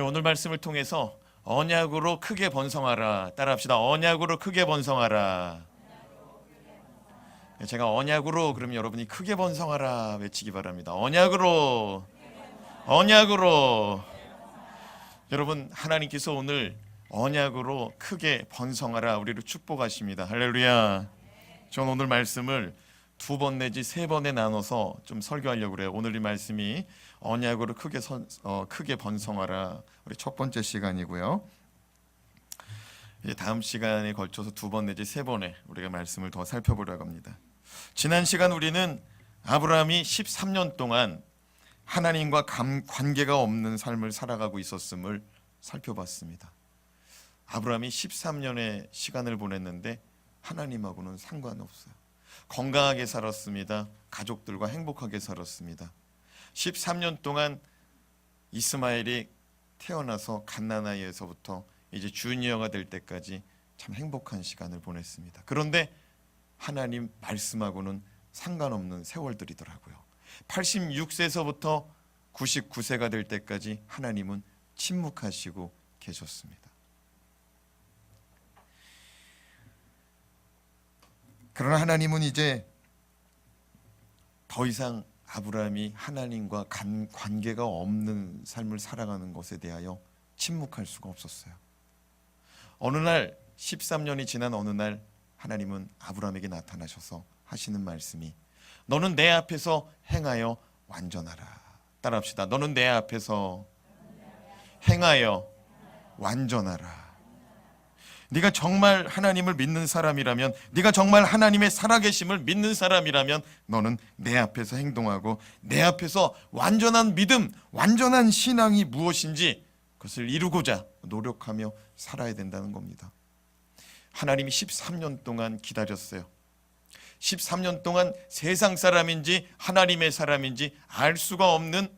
오늘 말씀을 통해서 언약으로 크게 번성하라. 따라합시다. 언약으로 크게 번성하라. 제가 언약으로 그러면 여러분이 크게 번성하라 외치기 바랍니다. 언약으로, 언약으로. 여러분, 하나님께서 오늘 언약으로 크게 번성하라 우리를 축복하십니다. 할렐루야. 저는 오늘 말씀을 2번 내지 3번에 나눠서 좀 설교하려고 그래요. 오늘 이 말씀이 언약으로 크게 번성하라, 우리 첫 번째 시간이고요. 이제 다음 시간에 걸쳐서 2번 내지 3번에 우리가 말씀을 더 살펴보려고 합니다. 지난 시간 우리는 아브라함이 13년 동안 하나님과 관계가 없는 삶을 살아가고 있었음을 살펴봤습니다. 아브라함이 13년의 시간을 보냈는데 하나님하고는 상관없어요. 건강하게 살았습니다. 가족들과 행복하게 살았습니다. 13년 동안 이스마엘이 태어나서 갓난아이에서부터 이제 주니어가 될 때까지 참 행복한 시간을 보냈습니다. 그런데 하나님 말씀하고는 상관없는 세월들이더라고요. 86세에서부터 99세가 될 때까지 하나님은 침묵하시고 계셨습니다. 그러나 하나님은 이제 더 이상 아브라함이 하나님과 관계가 없는 삶을 살아가는 것에 대하여 침묵할 수가 없었어요. 어느 날 13년이 지난 어느 날 하나님은 아브라함에게 나타나셔서 하시는 말씀이 너는 내 앞에서 행하여 완전하라. 따라합시다. 너는 내 앞에서 행하여 완전하라. 네가 정말 하나님을 믿는 사람이라면, 네가 정말 하나님의 살아계심을 믿는 사람이라면 너는 내 앞에서 행동하고 내 앞에서 완전한 믿음, 완전한 신앙이 무엇인지 그것을 이루고자 노력하며 살아야 된다는 겁니다. 하나님이 13년 동안 기다렸어요. 13년 동안 세상 사람인지 하나님의 사람인지 알 수가 없는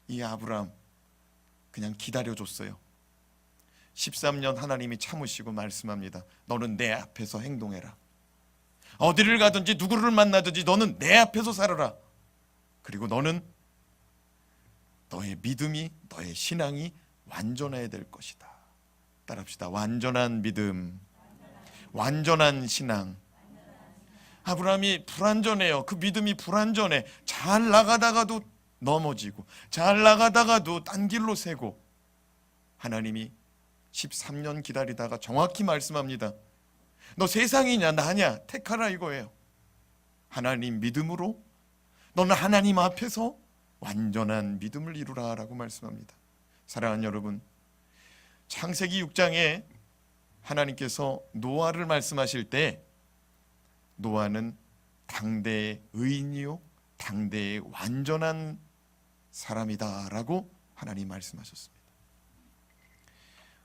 이 아브라함 그냥 기다려줬어요. 13년 하나님이 참으시고 말씀합니다. 너는 내 앞에서 행동해라. 어디를 가든지 누구를 만나든지 너는 내 앞에서 살아라. 그리고 너는 너의 믿음이, 너의 신앙이 완전해야 될 것이다. 따라합시다. 완전한 믿음, 완전한 신앙. 아브라함이 불완전해요. 그 믿음이 불완전해. 잘 나가다가도 넘어지고 잘 나가다가도 딴 길로 새고, 하나님이 13년 기다리다가 정확히 말씀합니다. 너 세상이냐 나냐 택하라 이거예요. 하나님 믿음으로 너는 하나님 앞에서 완전한 믿음을 이루라 라고 말씀합니다. 사랑하는 여러분, 창세기 6장에 하나님께서 노아를 말씀하실 때 노아는 당대의 의인이요 당대의 완전한 사람이다 라고 하나님 말씀하셨습니다.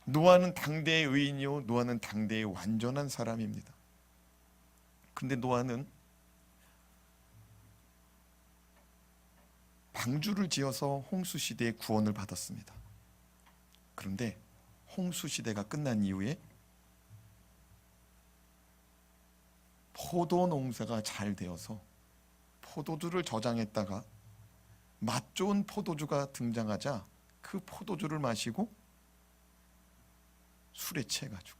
노아는 당대의 의인이요 노아는 당대의 완전한 사람입니다. 그런데 노아는 방주를 지어서 홍수시대의 구원을 받았습니다. 그런데 홍수시대가 끝난 이후에 포도 농사가 잘 되어서 포도주를 저장했다가 맛 좋은 포도주가 등장하자 그 포도주를 마시고 술에 취해가지고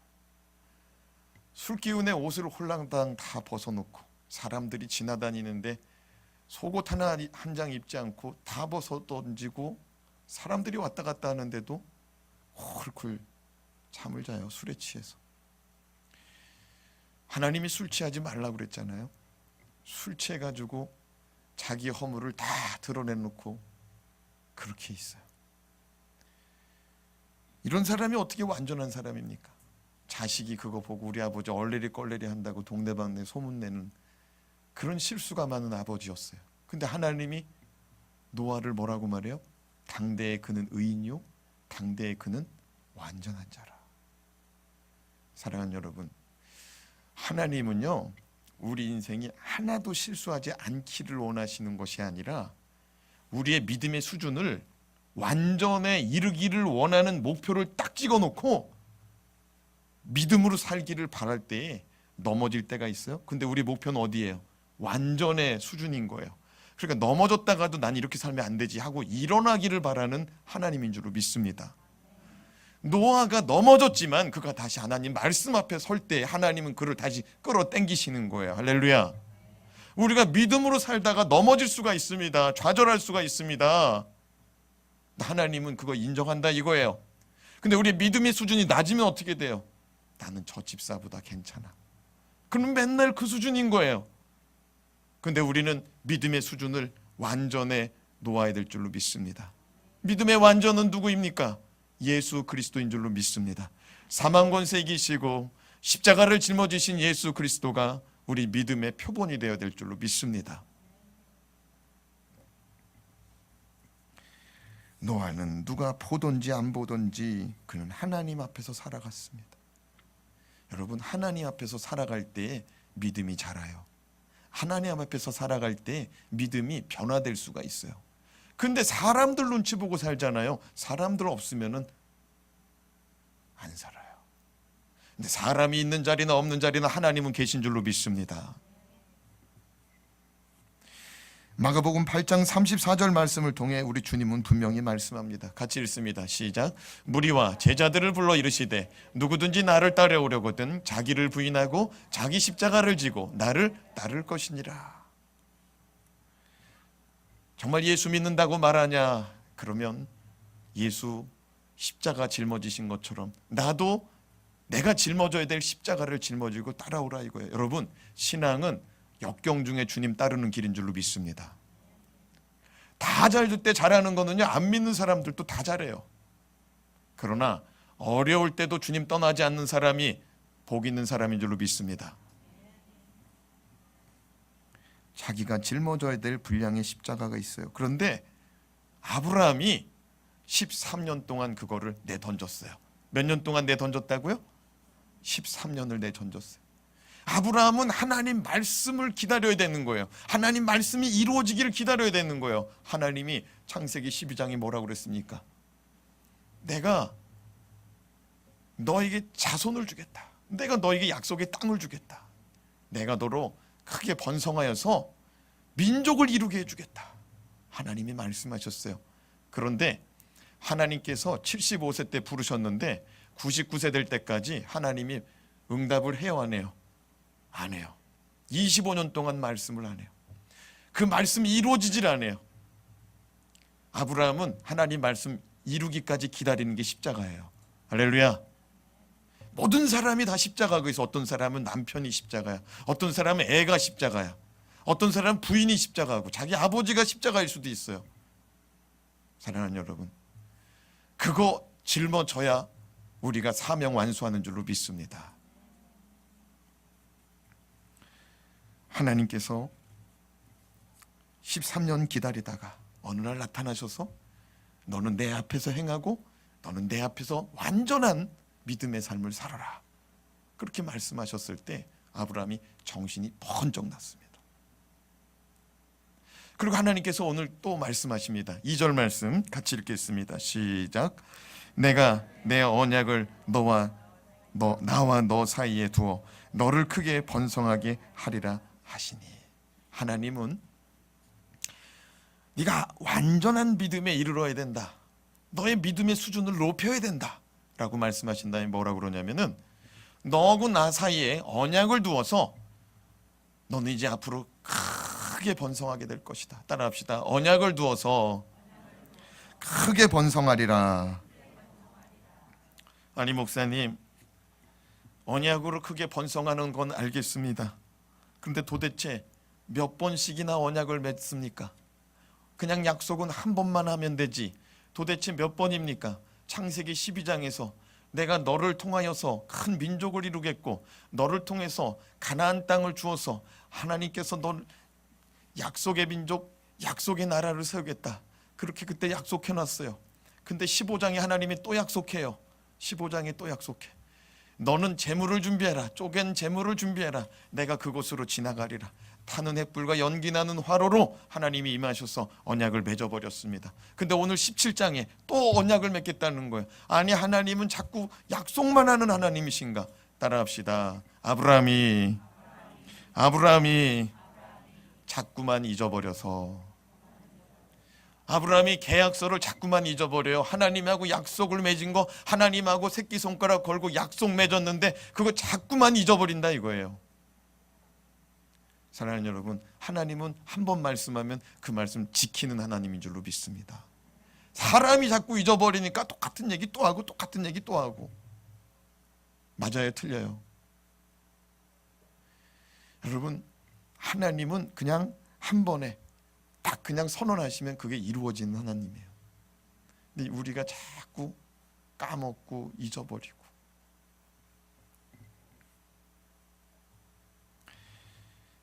술 기운에 옷을 홀랑당 다 벗어놓고 사람들이 지나다니는데 속옷 하나 한 장 입지 않고 다 벗어 던지고 사람들이 왔다 갔다 하는데도 홀쿨 잠을 자요. 술에 취해서. 하나님이 술 취하지 말라고 그랬잖아요. 술 취해가지고 자기 허물을 다 드러내놓고 그렇게 있어요. 이런 사람이 어떻게 완전한 사람입니까? 자식이 그거 보고 우리 아버지 얼레리 껄레리 한다고 동네방네 소문내는 그런 실수가 많은 아버지였어요. 근데 하나님이 노아를 뭐라고 말해요? 당대에 그는 의인이요 당대에 그는 완전한 자라. 사랑하는 여러분, 하나님은요 우리 인생이 하나도 실수하지 않기를 원하시는 것이 아니라 우리의 믿음의 수준을 완전에 이르기를 원하는 목표를 딱 찍어놓고 믿음으로 살기를 바랄 때에 넘어질 때가 있어요. 근데 우리 목표는 어디예요? 완전의 수준인 거예요. 그러니까 넘어졌다가도 난 이렇게 살면 안 되지 하고 일어나기를 바라는 하나님인 줄로 믿습니다. 노아가 넘어졌지만 그가 다시 하나님 말씀 앞에 설 때 하나님은 그를 다시 끌어당기시는 거예요. 할렐루야. 우리가 믿음으로 살다가 넘어질 수가 있습니다. 좌절할 수가 있습니다. 하나님은 그거 인정한다 이거예요. 근데 우리 믿음의 수준이 낮으면 어떻게 돼요? 나는 저 집사보다 괜찮아. 그럼 맨날 그 수준인 거예요. 근데 우리는 믿음의 수준을 완전에 놓아야 될 줄로 믿습니다. 믿음의 완전은 누구입니까? 예수 그리스도인 줄로 믿습니다. 사망 권세 이기시고 십자가를 짊어지신 예수 그리스도가 우리 믿음의 표본이 되어야 될 줄로 믿습니다. 노아는 누가 보든지 안 보든지 그는 하나님 앞에서 살아갔습니다. 여러분, 하나님 앞에서 살아갈 때 믿음이 자라요. 하나님 앞에서 살아갈 때 믿음이 변화될 수가 있어요. 근데 사람들 눈치 보고 살잖아요. 사람들 없으면은 안 살아요. 근데 사람이 있는 자리나 없는 자리나 하나님은 계신 줄로 믿습니다. 마가복음 8장 34절 말씀을 통해 우리 주님은 분명히 말씀합니다. 같이 읽습니다. 시작. 무리와 제자들을 불러 이르시되 누구든지 나를 따라오려거든 자기를 부인하고 자기 십자가를 지고 나를 따를 것이니라. 정말 예수 믿는다고 말하냐? 그러면 예수 십자가 짊어지신 것처럼 나도 내가 짊어져야 될 십자가를 짊어지고 따라오라 이거예요. 여러분, 신앙은 역경 중에 주님 따르는 길인 줄로 믿습니다. 다 잘 될 때 잘하는 거는요, 안 믿는 사람들도 다 잘해요. 그러나 어려울 때도 주님 떠나지 않는 사람이 복 있는 사람인 줄로 믿습니다. 자기가 짊어져야 될 분량의 십자가가 있어요. 그런데 아브라함이 13년 동안 그거를 내던졌어요. 몇 년 동안 내던졌다고요? 13년을 내던졌어요. 아브라함은 하나님 말씀을 기다려야 되는 거예요. 하나님 말씀이 이루어지기를 기다려야 되는 거예요. 하나님이 창세기 12장에 뭐라고 그랬습니까? 내가 너에게 자손을 주겠다. 내가 너에게 약속의 땅을 주겠다. 내가 너로 크게 번성하여서 민족을 이루게 해주겠다. 하나님이 말씀하셨어요. 그런데 하나님께서 75세 때 부르셨는데 99세 될 때까지 하나님이 응답을 해요, 안 해요? 안 해요. 25년 동안 말씀을 안 해요. 그 말씀이 이루어지질 않아요. 아브라함은 하나님 말씀 이루기까지 기다리는 게 십자가예요. 할렐루야. 모든 사람이 다 십자가고 있어. 어떤 사람은 남편이 십자가야. 어떤 사람은 애가 십자가야. 어떤 사람은 부인이 십자가고 자기 아버지가 십자가일 수도 있어요. 사랑하는 여러분, 그거 짊어져야 우리가 사명 완수하는 줄로 믿습니다. 하나님께서 13년 기다리다가 어느 날 나타나셔서 너는 내 앞에서 행하고 너는 내 앞에서 완전한 믿음의 삶을 살아라. 그렇게 말씀하셨을 때 아브라함이 정신이 번쩍 났습니다. 그리고 하나님께서 오늘 또 말씀하십니다. 2절 말씀 같이 읽겠습니다. 시작. 내가 내 언약을 나와 너 사이에 두어 너를 크게 번성하게 하리라 하시니. 하나님은 네가 완전한 믿음에 이르러야 된다. 너의 믿음의 수준을 높여야 된다 라고 말씀하신 다음에 뭐라고 그러냐면은 너하고 나 사이에 언약을 두어서 너는 이제 앞으로 크게 번성하게 될 것이다. 따라합시다. 언약을 두어서 크게 번성하리라. 아니 목사님, 언약으로 크게 번성하는 건 알겠습니다. 근데 도대체 몇 번씩이나 언약을 맺습니까? 그냥 약속은 한 번만 하면 되지 도대체 몇 번입니까? 창세기 12장에서 내가 너를 통하여서 큰 민족을 이루겠고 너를 통해서 가나안 땅을 주어서 하나님께서 너 약속의 민족, 약속의 나라를 세우겠다. 그렇게 그때 약속해놨어요. 근데 15장에 하나님이 또 약속해요. 15장에 또 약속해. 너는 재물을 준비해라. 쪼갠 재물을 준비해라. 내가 그곳으로 지나가리라. 타는 횃불과 연기 나는 화로로 하나님이 임하셔서 언약을 맺어버렸습니다. 근데 오늘 17장에 또 언약을 맺겠다는 거예요. 아니 하나님은 자꾸 약속만 하는 하나님이신가? 따라합시다. 아브라함이 자꾸만 잊어버려서 아브라함이 계약서를 자꾸만 잊어버려요. 하나님하고 약속을 맺은 거, 하나님하고 새끼손가락 걸고 약속 맺었는데 그거 자꾸만 잊어버린다 이거예요. 사랑하는 여러분, 하나님은 한 번 말씀하면 그 말씀 지키는 하나님인 줄로 믿습니다. 사람이 자꾸 잊어버리니까 똑같은 얘기 또 하고 똑같은 얘기 또 하고. 맞아요, 틀려요? 여러분, 하나님은 그냥 한 번에 딱 그냥 선언하시면 그게 이루어지는 하나님이에요. 근데 우리가 자꾸 까먹고 잊어버리고.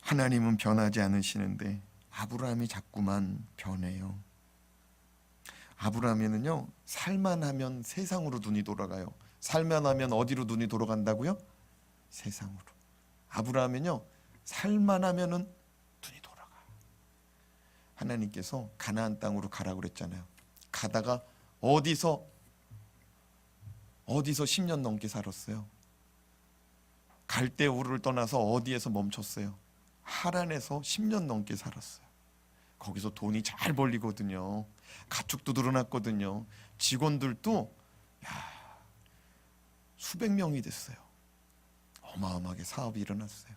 하나님은 변하지 않으시는데 아브라함이 자꾸만 변해요. 아브라함에는요, 살만 하면 세상으로 눈이 돌아가요. 살만 하면 어디로 눈이 돌아간다고요? 세상으로. 아브라함은요, 살만 하면은 눈이 돌아가. 하나님께서 가나안 땅으로 가라고 그랬잖아요. 가다가 어디서 10년 넘게 살았어요. 갈대우르를 떠나서 어디에서 멈췄어요? 하란에서 10년 넘게 살았어요. 거기서 돈이 잘 벌리거든요. 가축도 늘어났거든요. 직원들도 수백 명이 됐어요. 어마어마하게 사업이 일어났어요.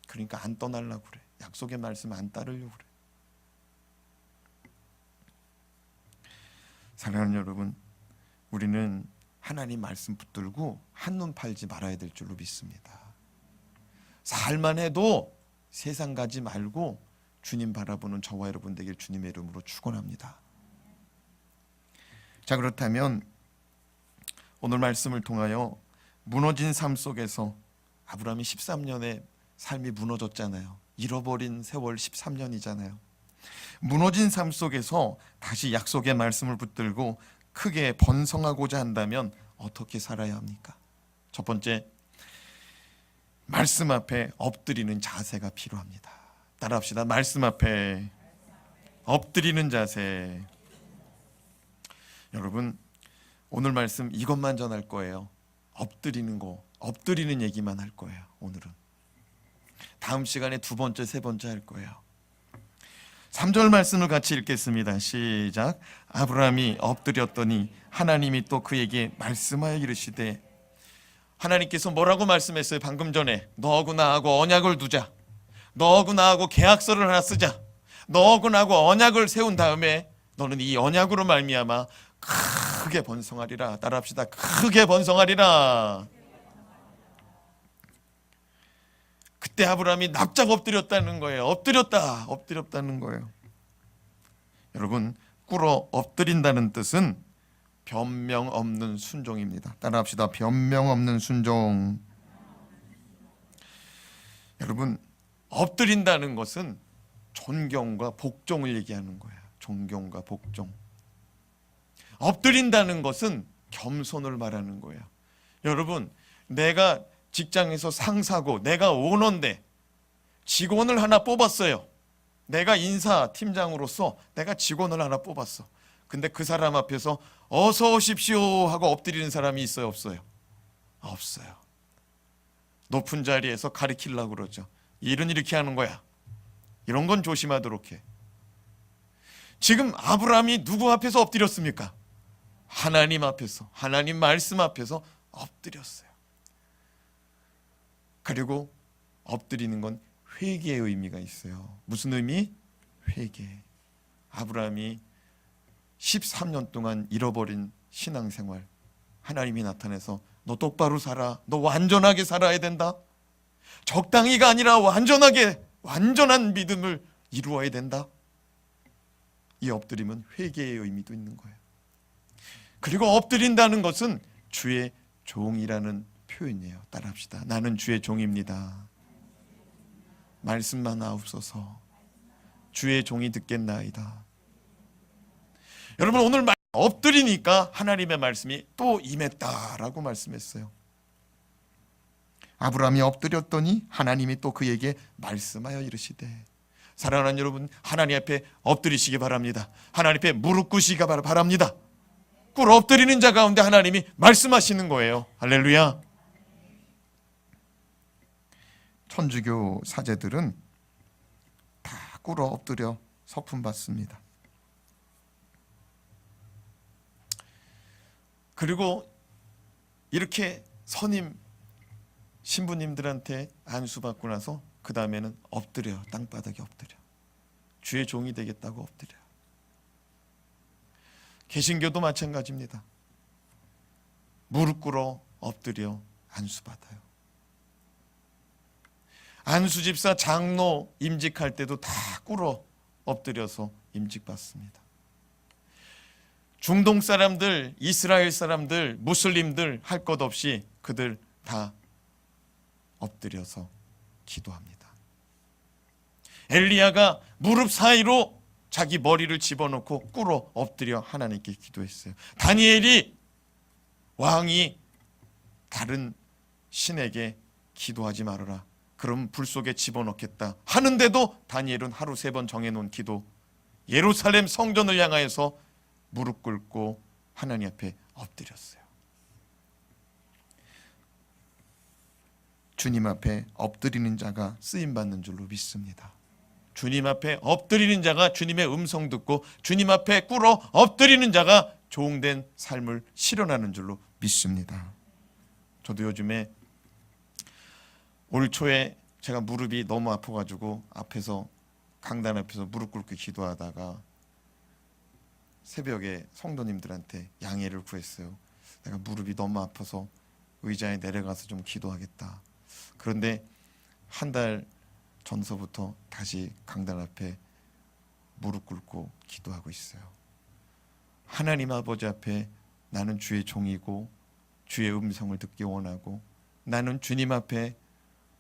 그러니까 안 떠나려고 그래. 약속의 말씀 안 따르려고 그래. 사랑하는 여러분, 우리는 하나님 말씀 붙들고 한눈 팔지 말아야 될 줄로 믿습니다. 살만 해도 세상 가지 말고 주님 바라보는 저와 여러분 되길 주님의 이름으로 축원합니다. 자, 그렇다면 오늘 말씀을 통하여 무너진 삶 속에서 아브라함이 13년의 삶이 무너졌잖아요. 잃어버린 세월 13년이잖아요. 무너진 삶 속에서 다시 약속의 말씀을 붙들고 크게 번성하고자 한다면 어떻게 살아야 합니까? 첫 번째, 말씀 앞에 엎드리는 자세가 필요합니다. 따라합시다. 말씀 앞에 엎드리는 자세. 여러분, 오늘 말씀 이것만 전할 거예요. 엎드리는 거, 엎드리는 얘기만 할 거예요. 오늘은. 다음 시간에 두 번째, 세 번째 할 거예요. 3절 말씀을 같이 읽겠습니다. 시작. 아브라함이 엎드렸더니 하나님이 또 그에게 말씀하여 이르시되. 하나님께서 뭐라고 말씀했어요? 방금 전에 너하고 나하고 언약을 두자. 너하고 나하고 계약서를 하나 쓰자. 너하고 나하고 언약을 세운 다음에 너는 이 언약으로 말미암아 크게 번성하리라. 따라합시다. 크게 번성하리라. 그때 아브라함이 납작 엎드렸다는 거예요. 엎드렸다는 거예요. 여러분, 꿇어 엎드린다는 뜻은 변명 없는 순종입니다. 따라합시다. 변명 없는 순종. 여러분, 엎드린다는 것은 존경과 복종을 얘기하는 거예요. 존경과 복종. 엎드린다는 것은 겸손을 말하는 거예요. 여러분, 내가 직장에서 상사고 내가 오너인데 직원을 하나 뽑았어요. 내가 인사 팀장으로서 내가 직원을 하나 뽑았어. 근데 그 사람 앞에서 어서 오십시오 하고 엎드리는 사람이 있어요, 없어요? 없어요. 높은 자리에서 가리키려고 그러죠. 일은 이렇게 하는 거야. 이런 건 조심하도록 해. 지금 아브라함이 누구 앞에서 엎드렸습니까? 하나님 앞에서, 하나님 말씀 앞에서 엎드렸어요. 그리고 엎드리는 건 회개의 의미가 있어요. 무슨 의미? 회개. 아브라함이 13년 동안 잃어버린 신앙생활, 하나님이 나타나서 너 똑바로 살아. 너 완전하게 살아야 된다. 적당히가 아니라 완전하게, 완전한 믿음을 이루어야 된다. 이 엎드림은 회개의 의미도 있는 거예요. 그리고 엎드린다는 것은 주의 종이라는 표현이에요. 따라합시다. 나는 주의 종입니다. 말씀만 하옵소서. 주의 종이 듣겠나이다. 여러분, 오늘 엎드리니까 하나님의 말씀이 또 임했다라고 말씀했어요. 아브라함이 엎드렸더니 하나님이 또 그에게 말씀하여 이르시되. 사랑하는 여러분, 하나님 앞에 엎드리시기 바랍니다. 하나님 앞에 무릎 꿇으시기 바랍니다. 꿇어 엎드리는 자 가운데 하나님이 말씀하시는 거예요. 할렐루야. 천주교 사제들은 다 꿇어 엎드려 서품 받습니다. 그리고 이렇게 선임 신부님들한테 안수받고 나서 그 다음에는 엎드려요. 땅바닥에 엎드려. 주의 종이 되겠다고 엎드려요. 개신교도 마찬가지입니다. 무릎 꿇어 엎드려 안수받아요. 안수집사 장로 임직할 때도 다 꿇어 엎드려서 임직받습니다. 중동 사람들, 이스라엘 사람들, 무슬림들 할 것 없이 그들 다 엎드려서 기도합니다. 엘리야가 무릎 사이로 자기 머리를 집어넣고 꿇어 엎드려 하나님께 기도했어요. 다니엘이 왕이 다른 신에게 기도하지 말아라, 그럼 불 속에 집어넣겠다 하는데도 다니엘은 하루 3번 정해놓은 기도, 예루살렘 성전을 향하여서 무릎 꿇고 하나님 앞에 엎드렸어요. 주님 앞에 엎드리는 자가 쓰임받는 줄로 믿습니다. 주님 앞에 엎드리는 자가 주님의 음성 듣고 주님 앞에 꿇어 엎드리는 자가 종된 삶을 실현하는 줄로 믿습니다. 저도 요즘에 올 초에 제가 무릎이 너무 아파가지고 앞에서 강단 앞에서 무릎 꿇고 기도하다가 새벽에 성도님들한테 양해를 구했어요. 내가 무릎이 너무 아파서 의자에 내려가서 좀 기도하겠다. 그런데 한 달 전서부터 다시 강단 앞에 무릎 꿇고 기도하고 있어요. 하나님 아버지 앞에 나는 주의 종이고 주의 음성을 듣기 원하고 나는 주님 앞에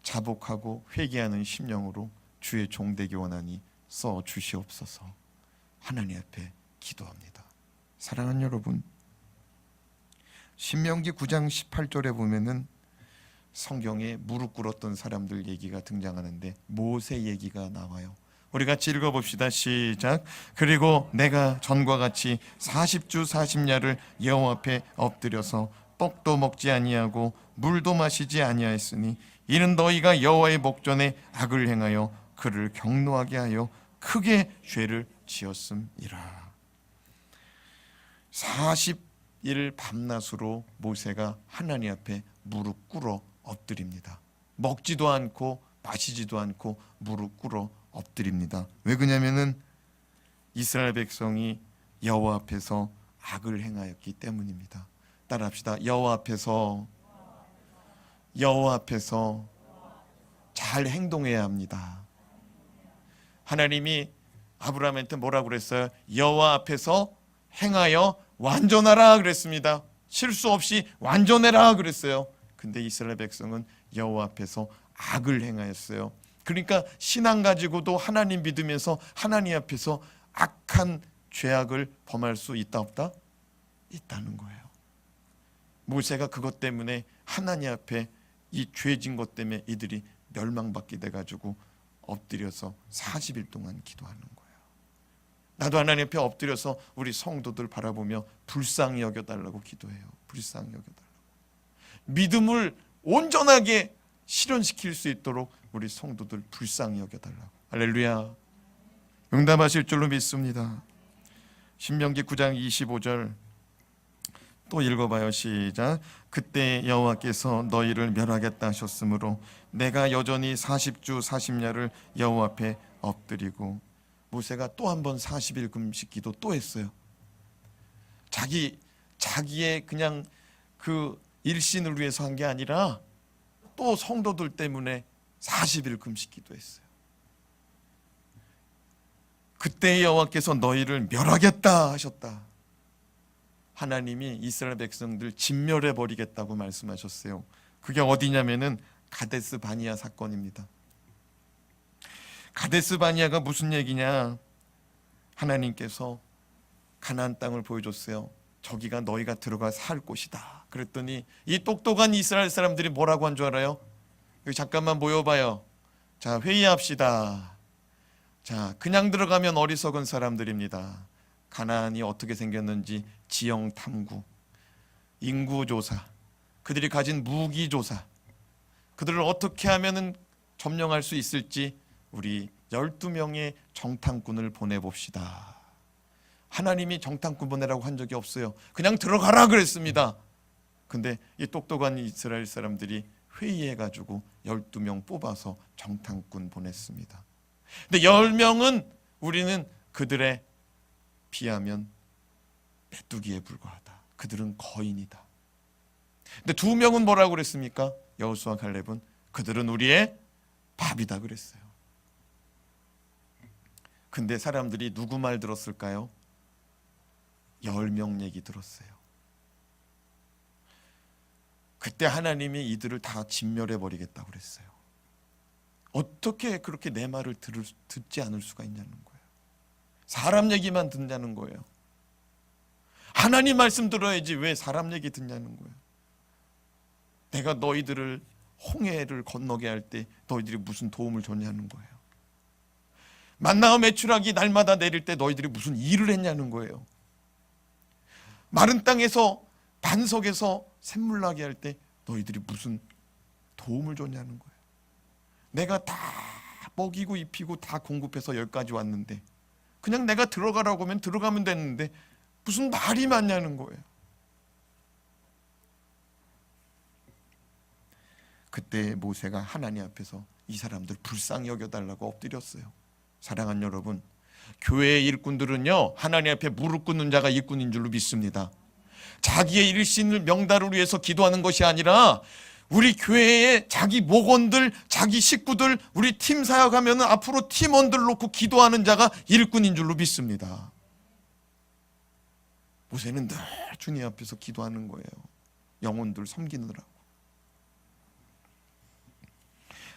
자복하고 회개하는 심령으로 주의 종 되기 원하니 써 주시옵소서. 하나님 앞에 기도합니다. 사랑하는 여러분, 신명기 9장 18절에 보면은 성경에 무릎 꿇었던 사람들 얘기가 등장하는데 모세 얘기가 나와요. 우리 같이 읽어봅시다. 시작. 그리고 내가 전과 같이 40주 40야를 여호와 앞에 엎드려서 떡도 먹지 아니하고 물도 마시지 아니하였으니 이는 너희가 여호와의 목전에 악을 행하여 그를 경노하게 하여 크게 죄를 지었음이라. 40일 밤낮으로 모세가 하나님 앞에 무릎 꿇어 엎드립니다. 먹지도 않고 마시지도 않고 무릎 꿇어 엎드립니다. 왜 그러냐면은 이스라엘 백성이 여호와 앞에서 악을 행하였기 때문입니다. 따라합시다. 여호와 앞에서 잘 행동해야 합니다. 하나님이 아브라함한테 뭐라고 그랬어요? 여호와 앞에서 행하여 완전하라 그랬습니다. 실수 없이 완전해라 그랬어요. 근데 이스라엘 백성은 여호와 앞에서 악을 행하였어요. 그러니까 신앙 가지고도 하나님 믿으면서 하나님 앞에서 악한 죄악을 범할 수 있다 없다? 있다는 거예요. 모세가 그것 때문에 하나님 앞에 이 죄진 것 때문에 이들이 멸망받게 돼가지고 엎드려서 40일 동안 기도하는 거예요. 나도 하나님 앞에 엎드려서 우리 성도들 바라보며 불쌍히 여겨달라고 기도해요. 불쌍히 여겨달라고. 믿음을 온전하게 실현시킬 수 있도록 우리 성도들 불쌍히 여겨달라고. 할렐루야. 응답하실 줄로 믿습니다. 신명기 9장 25절 또 읽어봐요. 시작. 그때 여호와께서 너희를 멸하겠다 하셨으므로 내가 여전히 40주 40야를 여호와 앞에 엎드리고. 모세가 또 한 번 40일 금식 기도 또 했어요. 자기의 그냥 그 일신을 위해서 한 게 아니라 또 성도들 때문에 40일 금식 기도했어요. 그때 여호와께서 너희를 멸하겠다 하셨다. 하나님이 이스라엘 백성들 진멸해 버리겠다고 말씀하셨어요. 그게 어디냐면은 가데스 바니아 사건입니다. 가데스 바니아가 무슨 얘기냐? 하나님께서 가나안 땅을 보여줬어요. 저기가 너희가 들어가 살 곳이다. 그랬더니 이 똑똑한 이스라엘 사람들이 뭐라고 한 줄 알아요? 여기 잠깐만 모여봐요. 자, 회의합시다. 자, 그냥 들어가면 어리석은 사람들입니다. 가나안이 어떻게 생겼는지 지형 탐구, 인구 조사, 그들이 가진 무기 조사, 그들을 어떻게 하면은 점령할 수 있을지 우리 12명의 정탐꾼을 보내봅시다. 하나님이 정탐꾼 보내라고 한 적이 없어요. 그냥 들어가라 그랬습니다. 근데 이 똑똑한 이스라엘 사람들이 회의해가지고 12명 뽑아서 정탐꾼 보냈습니다. 근데 10명은 우리는 그들에 비하면 메뚜기에 불과하다. 그들은 거인이다. 근데 2명은 뭐라고 그랬습니까? 여호수아 갈렙은 그들은 우리의 밥이다 그랬어요. 근데 사람들이 누구 말 들었을까요? 10명 얘기 들었어요. 그때 하나님이 이들을 다 진멸해 버리겠다고 그랬어요. 어떻게 그렇게 내 말을 듣지 않을 수가 있냐는 거예요. 사람 얘기만 듣냐는 거예요. 하나님 말씀 들어야지 왜 사람 얘기 듣냐는 거예요. 내가 너희들을 홍해를 건너게 할 때 너희들이 무슨 도움을 줬냐는 거예요. 만나와 메추라기 날마다 내릴 때 너희들이 무슨 일을 했냐는 거예요. 마른 땅에서 반석에서 샘물 나게 할 때 너희들이 무슨 도움을 줬냐는 거예요. 내가 다 먹이고 입히고 다 공급해서 여기까지 왔는데 그냥 내가 들어가라고 하면 들어가면 됐는데 무슨 말이 많냐는 거예요. 그때 모세가 하나님 앞에서 이 사람들 불쌍히 여겨달라고 엎드렸어요. 사랑하는 여러분, 교회의 일꾼들은요 하나님 앞에 무릎 꿇는 자가 일꾼인 줄로 믿습니다. 자기의 일신을 명달을 위해서 기도하는 것이 아니라 우리 교회의 자기 목원들, 자기 식구들, 우리 팀 사역하면 앞으로 팀원들 놓고 기도하는 자가 일꾼인 줄로 믿습니다. 모세는 늘 주님 앞에서 기도하는 거예요. 영혼들 섬기느라고.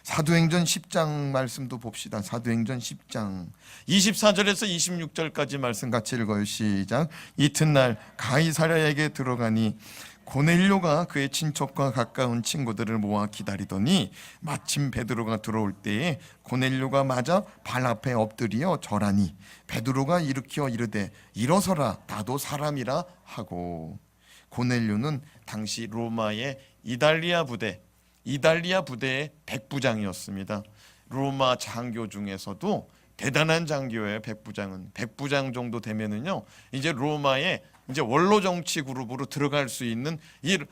사도행전 10장 말씀도 봅시다. 사도행전 10장 24절에서 26절까지 말씀 같이 읽어요. 시작. 이튿날 가이사랴에게 들어가니 고넬료가 그의 친척과 가까운 친구들을 모아 기다리더니 마침 베드로가 들어올 때에 고넬료가 맞아 발 앞에 엎드려 절하니 베드로가 일으켜 이르되 일어서라 나도 사람이라 하고. 고넬료는 당시 로마의 이달리아 부대의 백부장이었습니다. 로마 장교 중에서도 대단한 장교예요. 백부장 정도 되면은요 이제 로마의 이제 원로 정치 그룹으로 들어갈 수 있는 이게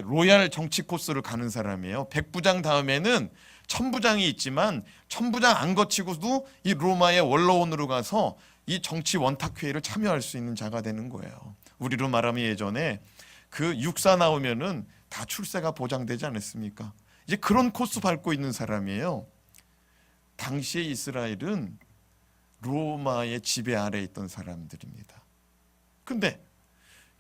로얄 정치 코스를 가는 사람이에요. 백부장 다음에는 천부장이 있지만 천부장 안 거치고도 이 로마의 원로원으로 가서 이 정치 원탁회의를 참여할 수 있는 자가 되는 거예요. 우리로 말하면 예전에 그 육사 나오면은 다 출세가 보장되지 않았습니까? 이제 그런 코스 밟고 있는 사람이에요. 당시의 이스라엘은 로마의 지배 아래에 있던 사람들입니다. 근데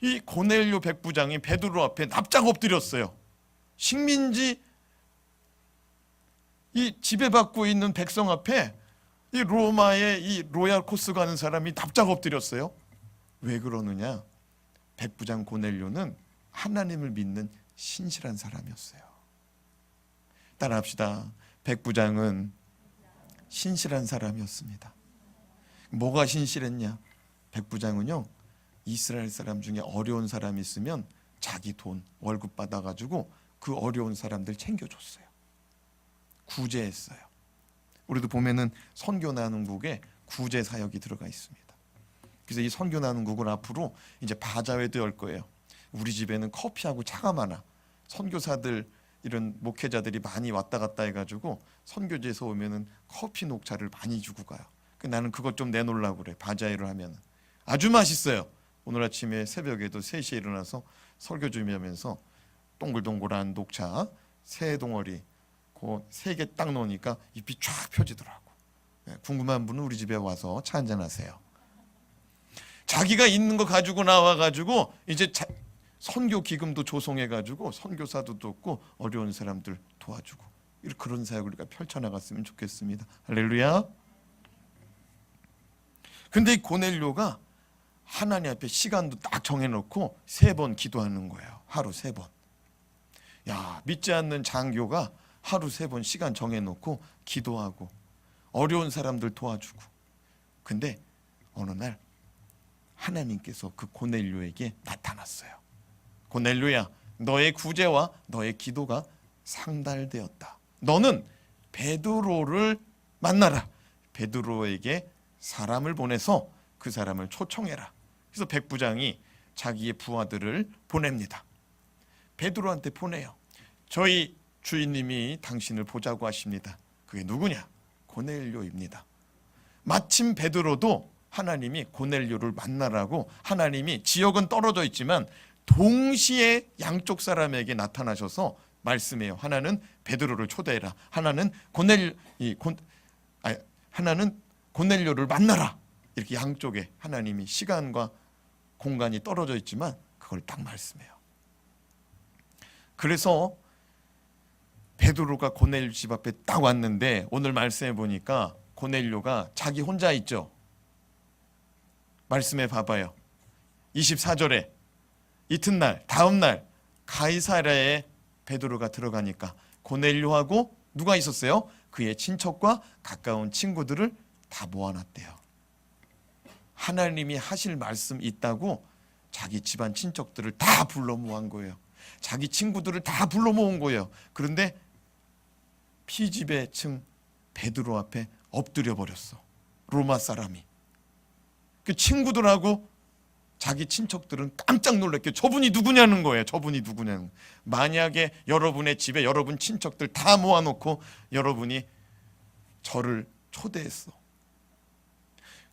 이 고넬료 백부장이 베드로 앞에 납작 엎드렸어요. 식민지 이 지배받고 있는 백성 앞에 이 로마의 이 로얄 코스 가는 사람이 납작 엎드렸어요. 왜 그러느냐? 백부장 고넬료는 하나님을 믿는 신실한 사람이었어요. 따라합시다. 백부장은 신실한 사람이었습니다. 뭐가 신실했냐? 백부장은요 이스라엘 사람 중에 어려운 사람이 있으면 자기 돈 월급 받아가지고 그 어려운 사람들 챙겨줬어요. 구제했어요. 우리도 보면은 선교나눔국에 구제 사역이 들어가 있습니다. 그래서 이 선교나눔국을 앞으로 이제 바자회도 열 거예요. 우리 집에는 커피하고 차가 많아. 선교사들 이런 목회자들이 많이 왔다 갔다 해가지고 선교지에서 오면은 커피 녹차를 많이 주고 가요. 나는 그것 좀 내놓으려고 그래. 바자회를 하면 아주 맛있어요. 오늘 아침에 새벽에도 3시에 일어나서 설교 준비하면서 동글동글한 녹차 3덩어리 그 3개 딱 넣으니까 잎이 쫙 펴지더라고. 궁금한 분은 우리 집에 와서 차 한잔 하세요. 자기가 있는 거 가지고 나와가지고 이제 선교 기금도 조성해가지고 선교사도 돕고 어려운 사람들 도와주고 그런 사역을 우리가 펼쳐나갔으면 좋겠습니다. 할렐루야. 근데 이 고넬료가 하나님 앞에 시간도 딱 정해놓고 3번 기도하는 거예요. 하루 3번. 야, 믿지 않는 장교가 하루 3번 시간 정해놓고 기도하고 어려운 사람들 도와주고. 근데 어느 날 하나님께서 그 고넬료에게 나타났어요. 고넬료야, 너의 구제와 너의 기도가 상달되었다. 너는 베드로를 만나라. 베드로에게 사람을 보내서 그 사람을 초청해라. 그래서 백부장이 자기의 부하들을 보냅니다. 베드로한테 보내요. 저희 주인님이 당신을 보자고 하십니다. 그게 누구냐? 고넬료입니다. 마침 베드로도 하나님이 고넬료를 만나라고, 하나님이 지역은 떨어져 있지만 동시에 양쪽 사람에게 나타나셔서 말씀해요. 하나는 베드로를 초대해라. 하나는 고넬료를 만나라. 이렇게 양쪽에 하나님이 시간과 공간이 떨어져 있지만 그걸 딱 말씀해요. 그래서 베드로가 고넬료 집 앞에 딱 왔는데, 오늘 말씀해 보니까 고넬료가 자기 혼자 있죠. 말씀해 봐봐요. 24절에 이튿날 다음날 가이사랴에 베드로가 들어가니까 고넬료하고 누가 있었어요? 그의 친척과 가까운 친구들을 다 모아놨대요. 하나님이 하실 말씀 있다고 자기 집안 친척들을 다 불러 모은 거예요. 자기 친구들을 다 불러 모은 거예요. 그런데 피지배층 베드로 앞에 엎드려 버렸어. 로마 사람이. 그 친구들하고 자기 친척들은 깜짝 놀랐게 저분이 누구냐는 거예요. 저분이 누구냐는. 만약에 여러분의 집에 여러분 친척들 다 모아놓고 여러분이 저를 초대했어.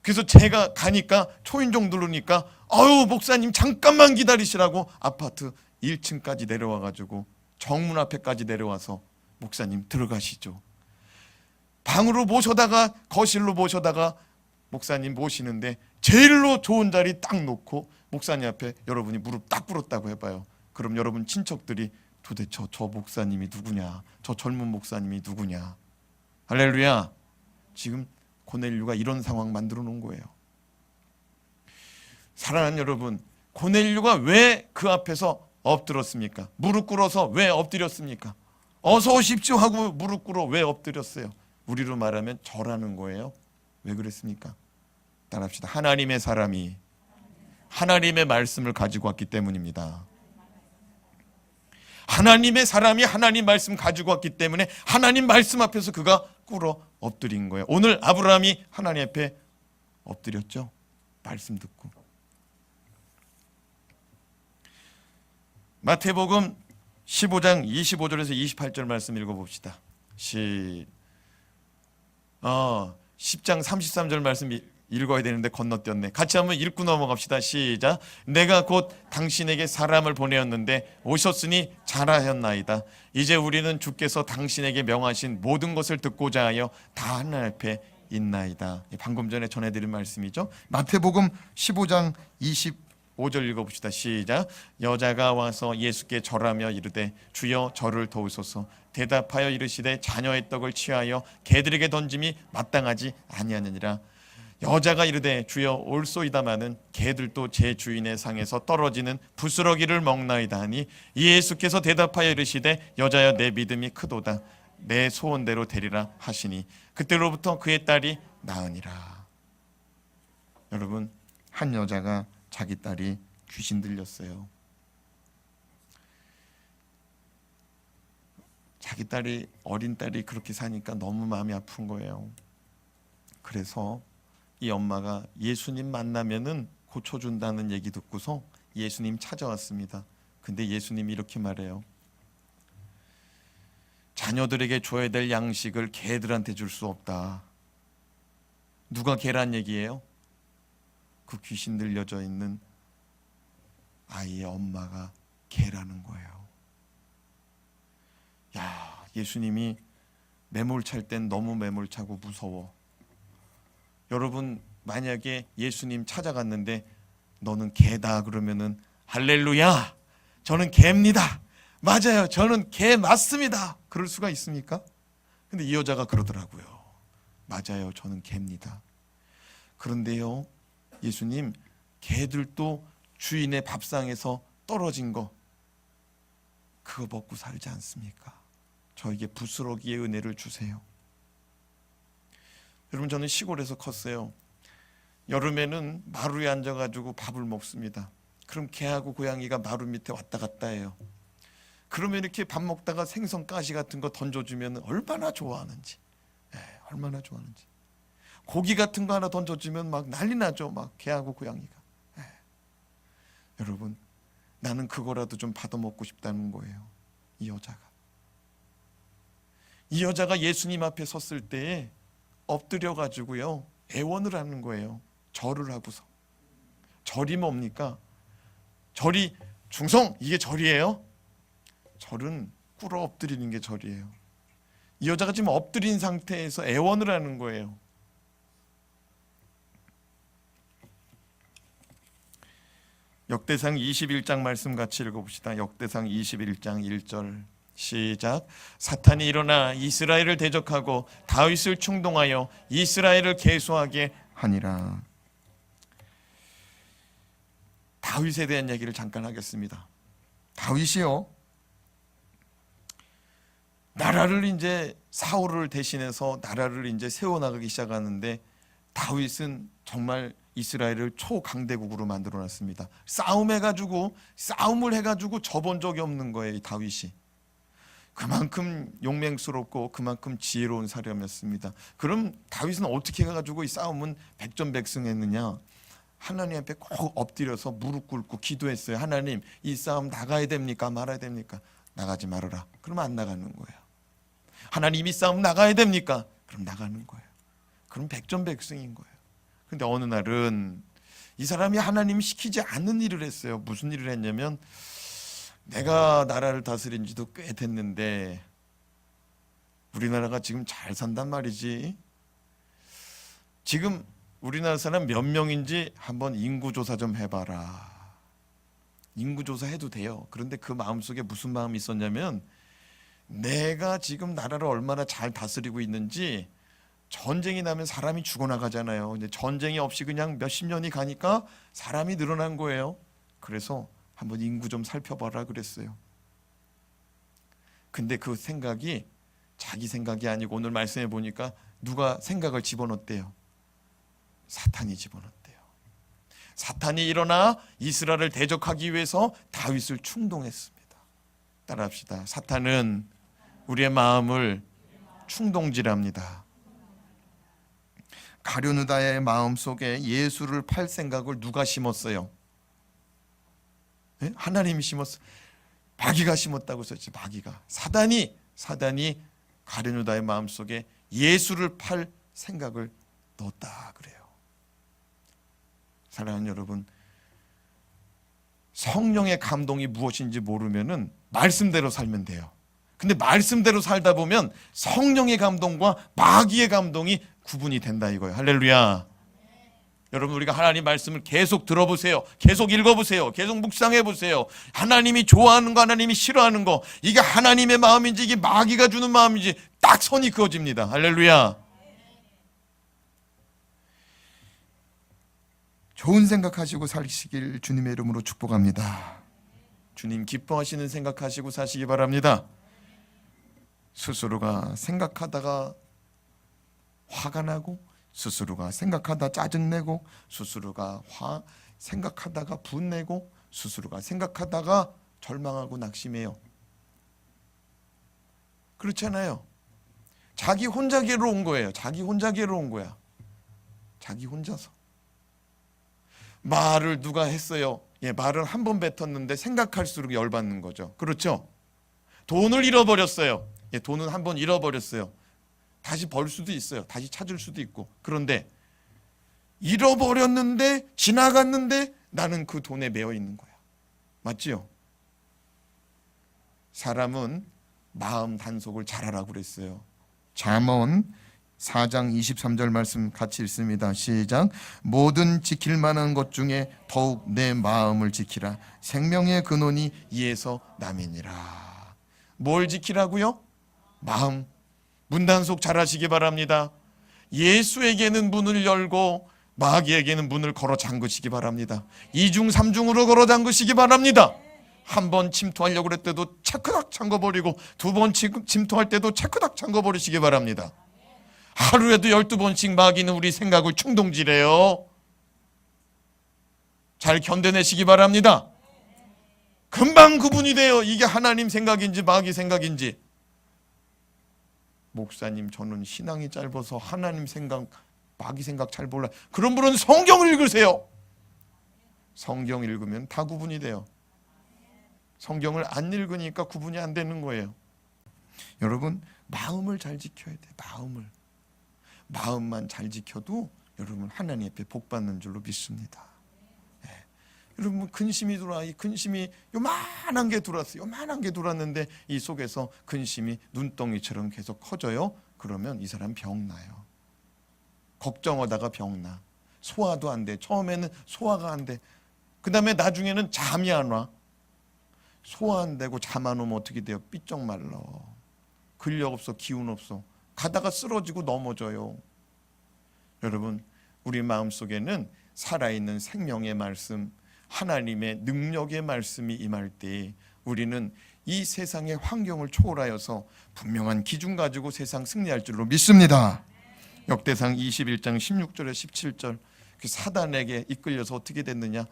그래서 제가 가니까 초인종 누르니까 아유 목사님 잠깐만 기다리시라고 아파트 1층까지 내려와가지고 정문 앞에까지 내려와서 목사님 들어가시죠. 방으로 모셔다가 거실로 모셔다가 목사님 모시는데 제일로 좋은 자리 딱 놓고 목사님 앞에 여러분이 무릎 딱 꿇었다고 해봐요. 그럼 여러분 친척들이 도대체 저 목사님이 누구냐, 저 젊은 목사님이 누구냐. 할렐루야. 지금 고넬료가 이런 상황 만들어 놓은 거예요. 사랑하는 여러분, 고넬료가 왜 그 앞에서 엎드렸습니까? 무릎 꿇어서 왜 엎드렸습니까? 어서 오십시오 하고 무릎 꿇어 왜 엎드렸어요? 우리로 말하면 절하는 거예요. 왜 그랬습니까? 따라합시다. 하나님의 사람이 하나님의 말씀을 가지고 왔기 때문입니다. 하나님의 사람이 하나님 말씀 가지고 왔기 때문에 하나님 말씀 앞에서 그가 꿇어 엎드린 거예요. 오늘 아브라함이 하나님 앞에 엎드렸죠. 말씀 듣고. 마태복음 15장 25절에서 28절 말씀 읽어봅시다. 10장 33절 말씀 읽어야 되는데 건너뛰었네. 같이 한번 읽고 넘어갑시다. 시작. 내가 곧 당신에게 사람을 보내었는데 오셨으니 잘하였나이다. 이제 우리는 주께서 당신에게 명하신 모든 것을 듣고자 하여 다 하나님 앞에 있나이다. 방금 전에 전해드린 말씀이죠. 마태복음 15장 25절 읽어봅시다. 시작. 여자가 와서 예수께 절하며 이르되 주여 저를 도우소서. 대답하여 이르시되 자녀의 떡을 취하여 개들에게 던짐이 마땅하지 아니하느니라. 여자가 이르되 주여 올소이다마는 개들도 제 주인의 상에서 떨어지는 부스러기를 먹나이다 하니 예수께서 대답하여 이르시되 여자여 내 믿음이 크도다. 내 소원대로 되리라 하시니 그때로부터 그의 딸이 나으니라. 여러분, 한 여자가 자기 딸이 귀신 들렸어요. 자기 딸이, 어린 딸이 그렇게 사니까 너무 마음이 아픈 거예요. 그래서 이 엄마가 예수님 만나면은 고쳐준다는 얘기 듣고서 예수님 찾아왔습니다. 근데 예수님이 이렇게 말해요. 자녀들에게 줘야 될 양식을 개들한테 줄 수 없다. 누가 개란 얘기예요? 그 귀신 들려져 있는 아이의 엄마가 개라는 거예요. 야, 예수님이 매몰찰 땐 너무 매몰차고 무서워. 여러분, 만약에 예수님 찾아갔는데 너는 개다 그러면은 할렐루야, 저는 개입니다. 맞아요, 저는 개 맞습니다. 그럴 수가 있습니까? 근데 이 여자가 그러더라고요. 맞아요, 저는 개입니다. 그런데요, 예수님, 개들도 주인의 밥상에서 떨어진 거 그거 먹고 살지 않습니까? 저에게 부스러기의 은혜를 주세요. 여러분, 저는 시골에서 컸어요. 여름에는 마루에 앉아가지고 밥을 먹습니다. 그럼 개하고 고양이가 마루 밑에 왔다 갔다 해요. 그러면 이렇게 밥 먹다가 생선 가시 같은 거 던져주면 얼마나 좋아하는지. 얼마나 좋아하는지. 고기 같은 거 하나 던져주면 막 난리 나죠. 막 개하고 고양이가. 여러분, 나는 그거라도 좀 받아먹고 싶다는 거예요. 이 여자가 예수님 앞에 섰을 때에 엎드려 가지고요 애원을 하는 거예요. 절을 하고서. 절이 뭡니까? 절이 중성, 이게 절이에요? 절은 꿇어 엎드리는 게 절이에요. 이 여자가 지금 엎드린 상태에서 애원을 하는 거예요. 역대상 21장 말씀 같이 읽어봅시다. 역대상 21장 1절 시작. 사탄이 일어나 이스라엘을 대적하고 다윗을 충동하여 이스라엘을 계수하게 하니라. 다윗에 대한 얘기를 잠깐 하겠습니다. 다윗이요, 나라를 이제 사울을 대신해서 나라를 이제 세워나가기 시작하는데, 다윗은 정말 이스라엘을 초강대국으로 만들어놨습니다. 싸움을 해가지고 져본 적이 없는 거예요. 이 다윗이. 그만큼 용맹스럽고 그만큼 지혜로운 사람이었습니다. 그럼 다윗은 어떻게 해가지고 이 싸움은 백전백승했느냐? 하나님 앞에 꼭 엎드려서 무릎 꿇고 기도했어요. 하나님, 이 싸움 나가야 됩니까? 말아야 됩니까? 나가지 말아라. 그러면 안 나가는 거예요. 하나님, 이 싸움 나가야 됩니까? 그럼 나가는 거예요. 그럼 백전백승인 거예요. 근데 어느 날은 이 사람이 하나님이 시키지 않는 일을 했어요. 무슨 일을 했냐면, 내가 나라를 다스린 지도 꽤 됐는데 우리나라가 지금 잘 산단 말이지. 지금 우리나라 사람 몇 명인지 한번 인구조사 좀 해봐라. 인구조사 해도 돼요. 그런데 그 마음속에 무슨 마음이 있었냐면, 내가 지금 나라를 얼마나 잘 다스리고 있는지, 전쟁이 나면 사람이 죽어나가잖아요. 근데 전쟁이 없이 그냥 몇십 년이 가니까 사람이 늘어난 거예요. 그래서 한번 인구 좀 살펴봐라 그랬어요. 근데 그 생각이 자기 생각이 아니고 오늘 말씀해 보니까 누가 생각을 집어넣었대요? 사탄이 집어넣었대요. 사탄이 일어나 이스라엘을 대적하기 위해서 다윗을 충동했습니다. 따라합시다. 사탄은 우리의 마음을 충동질합니다. 가룟유다의 마음속에 예수를 팔 생각을 누가 심었어요? 네? 하나님이 심었어요. 마귀가 심었다고 썼지. 마귀가. 사단이 가룟유다의 마음속에 예수를 팔 생각을 넣었다 그래요. 사랑하는 여러분, 성령의 감동이 무엇인지 모르면은 말씀대로 살면 돼요. 근데 말씀대로 살다 보면 성령의 감동과 마귀의 감동이 구분이 된다 이거예요. 할렐루야. 여러분, 우리가 하나님 말씀을 계속 들어보세요. 계속 읽어보세요. 계속 묵상해보세요. 하나님이 좋아하는 거, 하나님이 싫어하는 거, 이게 하나님의 마음인지 이게 마귀가 주는 마음인지 딱 선이 그어집니다. 할렐루야. 좋은 생각하시고 사시길 주님의 이름으로 축복합니다. 주님 기뻐하시는 생각하시고 사시기 바랍니다. 스스로가 생각하다가 화가 나고, 스스로가 생각하다 짜증내고, 스스로가 생각하다가 분내고, 스스로가 생각하다가 절망하고 낙심해요. 그렇잖아요. 자기 혼자 괴로운 거예요. 자기 혼자 괴로운 거야. 자기 혼자서. 말을 누가 했어요. 말을 한 번 뱉었는데 생각할수록 열받는 거죠. 그렇죠? 돈을 잃어버렸어요. 돈은 한 번 잃어버렸어요. 다시 벌 수도 있어요. 다시 찾을 수도 있고. 그런데 잃어버렸는데, 지나갔는데 나는 그 돈에 매여 있는 거야. 맞지요? 사람은 마음 단속을 잘하라고 그랬어요. 잠언 4장 23절 말씀 같이 읽습니다. 시작. 모든 지킬 만한 것 중에 더욱 내 마음을 지키라. 생명의 근원이 이에서 남이니라. 뭘 지키라고요? 마음. 문단속 잘하시기 바랍니다. 예수에게는 문을 열고 마귀에게는 문을 걸어 잠그시기 바랍니다. 2중 3중으로 걸어 잠그시기 바랍니다. 한 번 침투하려고 할 때도 차크닥 잠궈버리고, 두 번 침투할 때도 차크닥 잠궈버리시기 바랍니다. 하루에도 12번씩 마귀는 우리 생각을 충동질해요. 잘 견뎌내시기 바랍니다. 금방 구분이 돼요. 이게 하나님 생각인지 마귀 생각인지. 목사님, 저는 신앙이 짧아서 하나님 생각 마귀 생각 잘 몰라. 그런 분은 성경을 읽으세요. 성경 읽으면 다 구분이 돼요. 성경을 안 읽으니까 구분이 안 되는 거예요. 여러분, 마음을 잘 지켜야 돼요. 마음만 잘 지켜도 여러분 하나님 앞에 복 받는 줄로 믿습니다. 여러분, 근심이 들어와. 이 근심이 요만한 게 들어왔어요. 요만한 게 들어왔는데 이 속에서 근심이 눈덩이처럼 계속 커져요. 그러면 이 사람 병나요. 걱정하다가 병나. 소화도 안 돼. 처음에는 소화가 안 돼. 그 다음에 나중에는 잠이 안 와. 소화 안 되고 잠 안 오면 어떻게 돼요? 삐쩍 말라. 근력 없어. 기운 없어. 가다가 쓰러지고 넘어져요. 여러분, 우리 마음속에는 살아있는 생명의 말씀, 하나님의 능력의 말씀이 임할 때 우리는 이 세상의 환경을 초월하여서 분명한 기준 가지고 세상 승리할 줄로 믿습니다. 역대상 21장 16절에 17절, 그 사단에게 이끌려서 어떻게 됐느냐?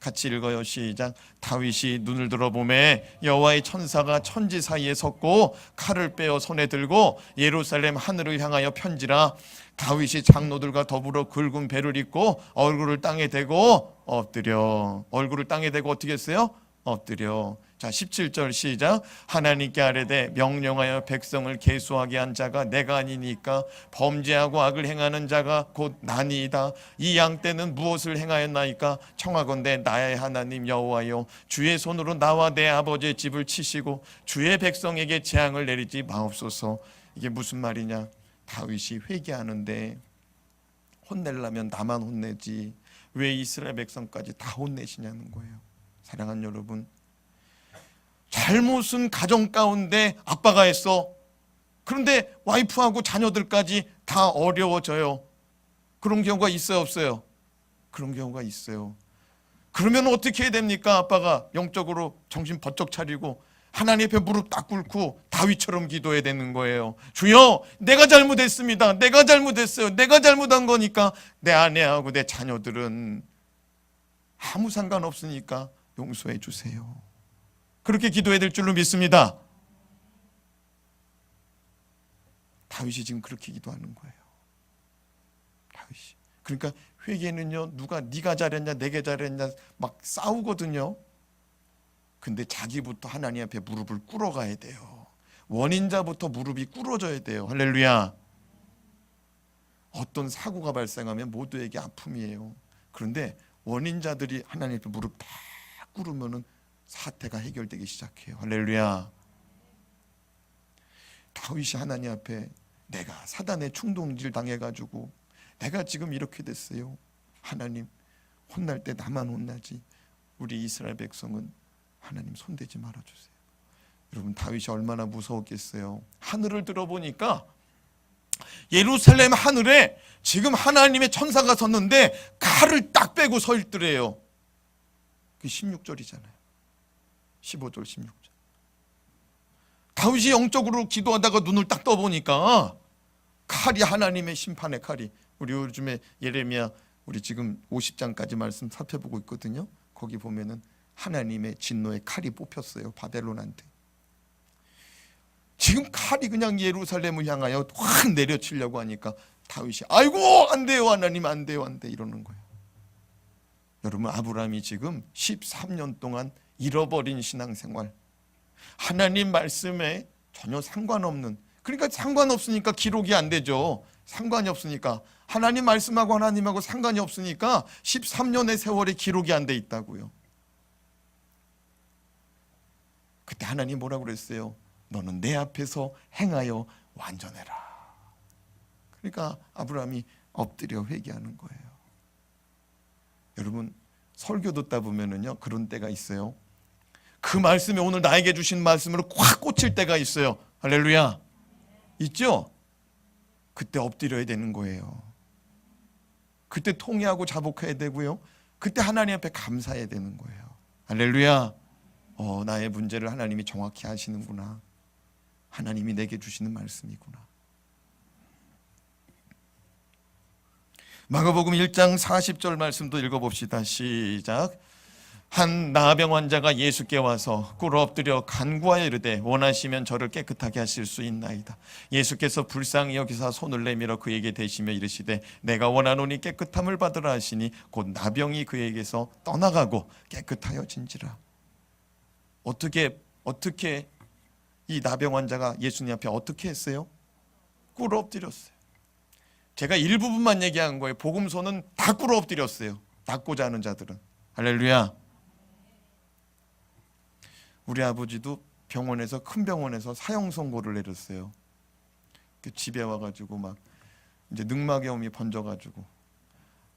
같이 읽어요. 시작. 다윗이 눈을 들어보매 여호와의 천사가 천지 사이에 섰고 칼을 빼어 손에 들고 예루살렘 하늘을 향하여 편지라. 다윗이 장로들과 더불어 굵은 배를 입고 얼굴을 땅에 대고 엎드려. 얼굴을 땅에 대고 어떻게 했어요? 엎드려. 자, 17절 시작. 하나님께 아뢰되 명령하여 백성을 계수하게 한 자가 내가 아니니까 범죄하고 악을 행하는 자가 곧 나니이다. 이 양떼는 무엇을 행하였나이까? 청하건대 나의 하나님 여호와여, 주의 손으로 나와 내 아버지의 집을 치시고 주의 백성에게 재앙을 내리지 마옵소서. 이게 무슨 말이냐? 다윗이 회개하는데 혼내려면 나만 혼내지 왜 이스라엘 백성까지 다 혼내시냐는 거예요. 사랑하는 여러분, 잘못은 가정 가운데 아빠가 했어. 그런데 와이프하고 자녀들까지 다 어려워져요. 그런 경우가 있어요, 없어요? 그런 경우가 있어요. 그러면 어떻게 해야 됩니까? 아빠가 영적으로 정신 번쩍 차리고 하나님 앞에 무릎 딱 꿇고 다윗처럼 기도해야 되는 거예요. 주여, 내가 잘못했습니다. 내가 잘못했어요. 내가 잘못한 거니까 내 아내하고 내 자녀들은 아무 상관없으니까 용서해 주세요. 그렇게 기도해야 될 줄로 믿습니다. 다윗이 지금 그렇게 기도하는 거예요. 다윗이. 그러니까 회개는요, 누가 네가 잘했냐 내가 잘했냐 막 싸우거든요. 근데 자기부터 하나님 앞에 무릎을 꿇어가야 돼요. 원인자부터 무릎이 꿇어져야 돼요. 할렐루야. 어떤 사고가 발생하면 모두에게 아픔이에요. 그런데 원인자들이 하나님 앞에 무릎 다 꿇으면은 사태가 해결되기 시작해요. 할렐루야. 다윗이 하나님 앞에 내가 사단의 충동질 당해가지고 내가 지금 이렇게 됐어요. 하나님, 혼날 때 나만 혼나지 우리 이스라엘 백성은 하나님 손대지 말아주세요. 여러분, 다윗이 얼마나 무서웠겠어요. 하늘을 들어보니까 예루살렘 하늘에 지금 하나님의 천사가 섰는데 칼을 딱 빼고 서 있더래요. 그게 16절이잖아요. 15절 16절. 다윗이 영적으로 기도하다가 눈을 딱 떠보니까 칼이 하나님의 심판의 칼이, 우리 요즘에 예레미야 우리 지금 50장까지 말씀 살펴보고 있거든요. 거기 보면은 하나님의 진노의 칼이 뽑혔어요. 바벨론한테. 지금 칼이 그냥 예루살렘을 향하여 확 내려치려고 하니까 다윗이 아이고 안 돼요 하나님, 안 돼요 안 돼 이러는 거예요. 여러분, 아브라함이 지금 13년 동안 잃어버린 신앙생활, 하나님 말씀에 전혀 상관없는, 그러니까 상관없으니까 기록이 안 되죠. 상관이 없으니까, 하나님 말씀하고 하나님하고 상관이 없으니까 13년의 세월이 기록이 안 돼 있다고요. 그때 하나님 뭐라고 그랬어요? 너는 내 앞에서 행하여 완전해라. 그러니까 아브라함이 엎드려 회개하는 거예요. 여러분, 설교 듣다 보면은요 그런 때가 있어요. 그 말씀이 오늘 나에게 주신 말씀으로 확 꽂힐 때가 있어요. 할렐루야. 있죠? 그때 엎드려야 되는 거예요. 그때 통회하고 자복해야 되고요. 그때 하나님 앞에 감사해야 되는 거예요. 할렐루야. 나의 문제를 하나님이 정확히 아시는구나. 하나님이 내게 주시는 말씀이구나. 마가복음 1장 40절 말씀도 읽어봅시다. 시작. 한 나병 환자가 예수께 와서 꿇어 엎드려 간구하여 이르되 원하시면 저를 깨끗하게 하실 수 있나이다. 예수께서 불쌍히 여기사 손을 내밀어 그에게 대시며 이르시되 내가 원하노니 깨끗함을 받으라 하시니 곧 나병이 그에게서 떠나가고 깨끗하여진지라. 어떻게 이 나병 환자가 예수님 앞에 어떻게 했어요? 꿇어 엎드렸어요. 제가 일부분만 얘기한 거예요. 복음서는 다 꿇어 엎드렸어요. 낫고자 하는 자들은. 할렐루야. 우리 아버지도 병원에서, 큰 병원에서 사형 선고를 내렸어요. 집에 와가지고 막 이제 늑막염이 번져가지고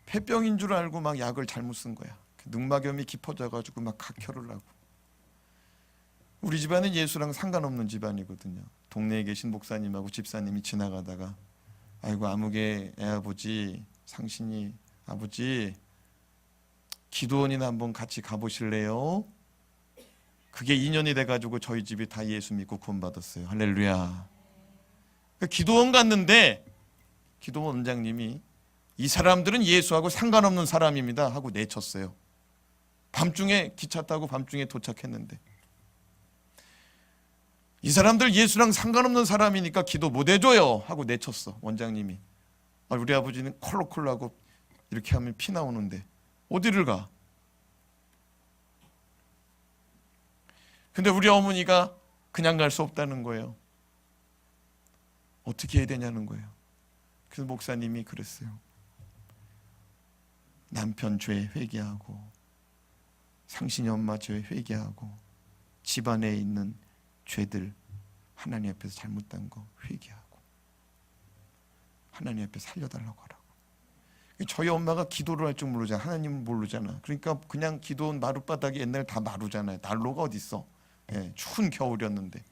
폐병인 줄 알고 막 약을 잘못 쓴 거야. 늑막염이 깊어져가지고 막 각혈을 하고. 우리 집안은 예수랑 상관없는 집안이거든요. 동네에 계신 목사님하고 집사님이 지나가다가 아이고 아무개 애아버지 상신이 아버지 기도원이나 한번 같이 가보실래요? 그게 2년이 돼가지고 저희 집이 다 예수 믿고 구원받았어요. 할렐루야. 기도원 갔는데 기도원 원장님이 이 사람들은 예수하고 상관없는 사람입니다 하고 내쳤어요. 밤중에 기차 타고 밤중에 도착했는데 이 사람들 예수랑 상관없는 사람이니까 기도 못 해줘요 하고 내쳤어. 원장님이. 우리 아버지는 콜록콜록하고 이렇게 하면 피 나오는데 어디를 가? 근데 우리 어머니가 그냥 갈 수 없다는 거예요. 어떻게 해야 되냐는 거예요. 그래서 목사님이 그랬어요. 남편 죄 회개하고 상신이 엄마 죄 회개하고 집안에 있는 죄들 하나님 앞에서 잘못된 거 회개하고 하나님 앞에 살려달라고 하라고. 저희 엄마가 기도를 할 줄 모르잖아. 하나님은 모르잖아. 그러니까 그냥 기도원 마룻바닥이 옛날에 다 마루잖아요. 난로가 어디 있어. 추운 겨울이었는데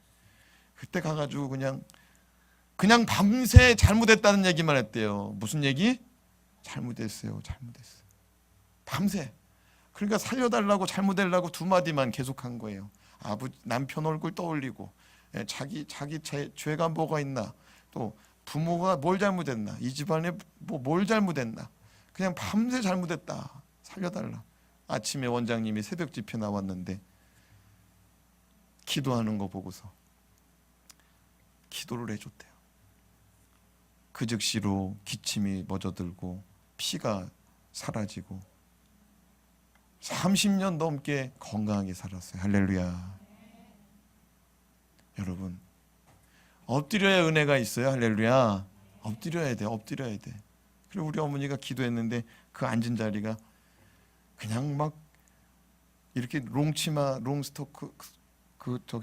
그때 가가지고 그냥 밤새 잘못했다는 얘기만 했대요. 무슨 얘기? 잘못했어요. 밤새. 그러니까 살려달라고 잘못하려고 두 마디만 계속한 거예요. 남편 얼굴 떠올리고 자기 죄가 뭐가 있나, 또 부모가 뭘 잘못했나, 이 집안에 뭘 잘못했나, 그냥 밤새 잘못했다 살려달라. 아침에 원장님이 새벽 집회 나왔는데 기도하는 거 보고서 기도를 해줬대요. 그 즉시로 기침이 멎어들고 피가 사라지고 30년 넘게 건강하게 살았어요. 할렐루야. 여러분 엎드려야 은혜가 있어요. 할렐루야. 엎드려야 돼. 그리고 우리 어머니가 기도했는데 그 앉은 자리가 그냥 막 이렇게 롱치마 롱스토크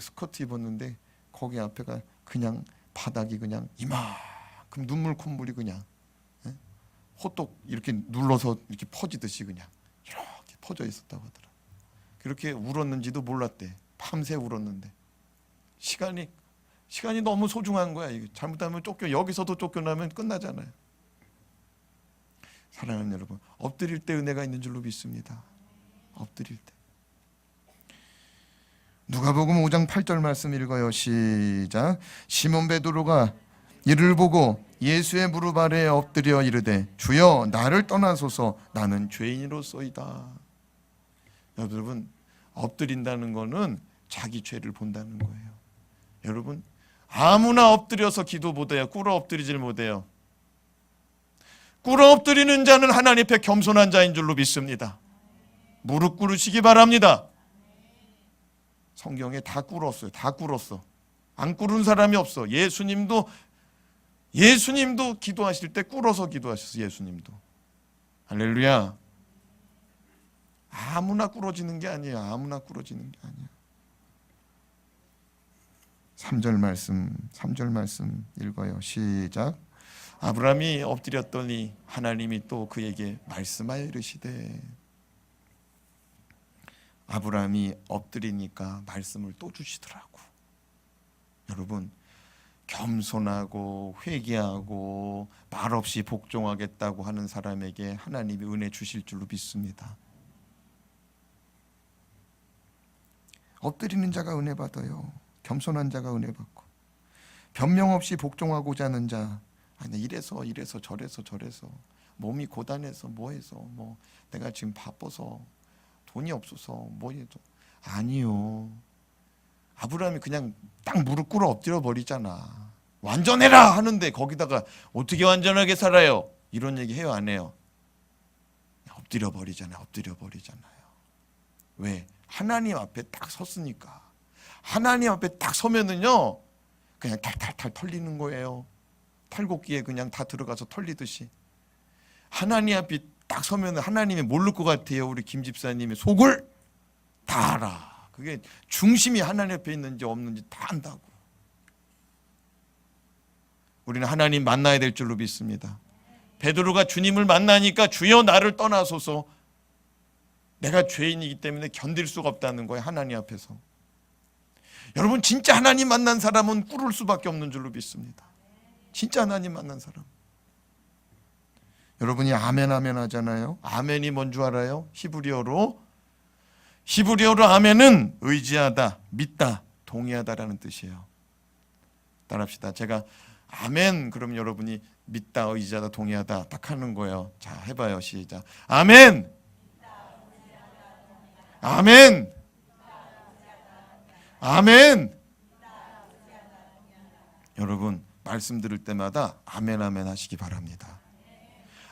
스커트 입었는데 거기 앞에가 그냥 바닥이 그냥 이만큼 눈물 콧물이 그냥 호떡 이렇게 눌러서 이렇게 퍼지듯이 그냥 이렇게 퍼져 있었다고 하더라. 그렇게 울었는지도 몰랐대. 밤새 울었는데 시간이 너무 소중한 거야. 잘못하면 여기서도 쫓겨나면 끝나잖아요. 사랑하는 여러분, 엎드릴 때 은혜가 있는 줄로 믿습니다. 엎드릴 때. 누가복음 5장 8절 말씀 읽어요. 시작. 시몬 베드로가 이를 보고 예수의 무릎 아래에 엎드려 이르되 주여 나를 떠나소서 나는 죄인으로소이다. 여러분 엎드린다는 거는 자기 죄를 본다는 거예요. 여러분 아무나 엎드려서 기도 못해요. 꿇어 엎드리질 못해요. 꿇어 엎드리는 자는 하나님 앞에 겸손한 자인 줄로 믿습니다. 무릎 꿇으시기 바랍니다. 성경에 다 꿇었어요. 다 꿇었어. 안 꿇은 사람이 없어. 예수님도 기도하실 때 꿇어서 기도하셨어요. 예수님도. 할렐루야. 아무나 꿇어지는 게 아니에요. 3절 말씀 읽어요. 시작. 아브라함이 엎드렸더니 하나님이 또 그에게 말씀하여 이르시되. 아브라함이 엎드리니까 말씀을 또 주시더라고. 여러분 겸손하고 회개하고 말없이 복종하겠다고 하는 사람에게 하나님이 은혜 주실 줄로 믿습니다. 엎드리는 자가 은혜 받아요. 겸손한 자가 은혜 받고 변명 없이 복종하고자 하는 자, 아니 이래서 저래서 몸이 고단해서 뭐해서 내가 지금 바빠서 돈이 없어서 뭐 해도. 아니요. 아브라함이 그냥 딱 무릎 꿇어 엎드려 버리잖아. 완전해라 하는데 거기다가 어떻게 완전하게 살아요? 이런 얘기 해요, 안 해요? 엎드려 버리잖아요. 엎드려 버리잖아요. 왜? 하나님 앞에 딱 섰으니까. 하나님 앞에 딱 서면은요, 그냥 탈탈탈 털리는 거예요. 탈곡기에 그냥 다 들어가서 털리듯이. 하나님 앞에 딱 서면은 하나님이 모를 것 같아요. 우리 김 집사님이 속을 다 알아. 그게 중심이 하나님 앞에 있는지 없는지 다 안다고. 우리는 하나님 만나야 될 줄로 믿습니다. 베드로가 주님을 만나니까 주여 나를 떠나소서. 내가 죄인이기 때문에 견딜 수가 없다는 거예요, 하나님 앞에서. 여러분, 진짜 하나님 만난 사람은 꿇을 수밖에 없는 줄로 믿습니다. 진짜 하나님 만난 사람. 여러분이 아멘 아멘 하잖아요. 아멘이 뭔 줄 알아요? 히브리어로 아멘은 의지하다, 믿다, 동의하다라는 뜻이에요. 따라합시다. 제가 아멘 그럼 여러분이 믿다, 의지하다, 동의하다 딱 하는 거예요. 자, 해봐요. 시작. 아멘. 아멘. 아멘. 여러분, 말씀 들을 때마다 아멘 아멘 하시기 바랍니다.